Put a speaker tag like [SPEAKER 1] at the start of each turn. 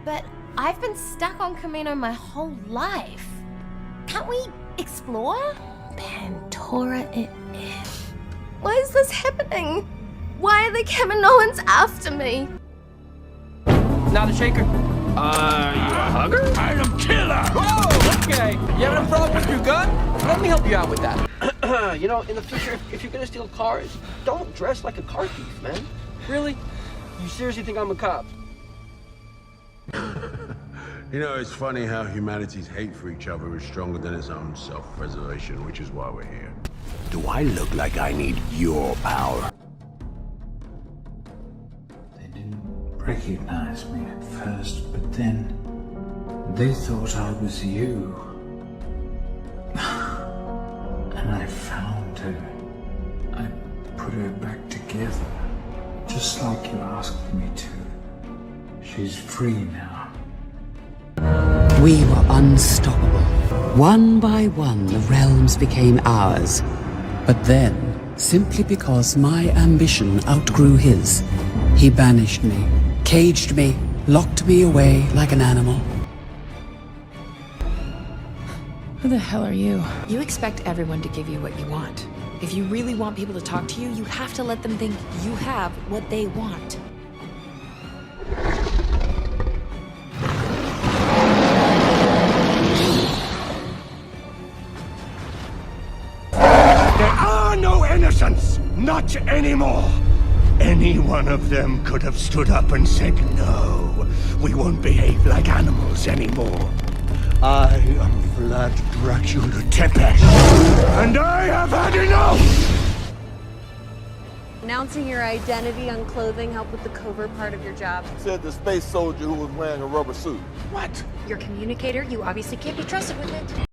[SPEAKER 1] But I've been stuck on Camino my whole life. Can't we explore? Pantora it is. Why is this happening? Why are the Kaminoans after me?
[SPEAKER 2] Not a shaker. You a hugger?
[SPEAKER 3] I'm a killer!
[SPEAKER 2] Whoa! Okay. You having a problem with your gun? Let me help you out with that. You know, in the future, if you're gonna steal cars, don't dress like a car thief, man. Really? You seriously think I'm a cop?
[SPEAKER 4] You know, it's funny how humanity's hate for each other is stronger than its own self-preservation, which is why we're here.
[SPEAKER 3] Do I look like I need your power?
[SPEAKER 5] They didn't recognize me at first, but then they thought I was you. And I found her. I put her back together, just like you asked me to. She's free now.
[SPEAKER 6] We were unstoppable. One by one, the realms became ours. But then, simply because my ambition outgrew his, he banished me, caged me, locked me away like an animal.
[SPEAKER 7] Who the hell are you?
[SPEAKER 8] You expect everyone to give you what you want. If you really want people to talk to you, you have to let them think you have what they want.
[SPEAKER 3] There are no innocents! Not anymore! Any one of them could have stood up and said, no, we won't behave like animals anymore. I am Vlad Dracula Tepes, and I have had enough!
[SPEAKER 9] Announcing your identity on clothing help with the covert part of your job.
[SPEAKER 10] Said the space soldier who was wearing a rubber suit.
[SPEAKER 3] What?
[SPEAKER 9] Your communicator, you obviously can't be trusted with it.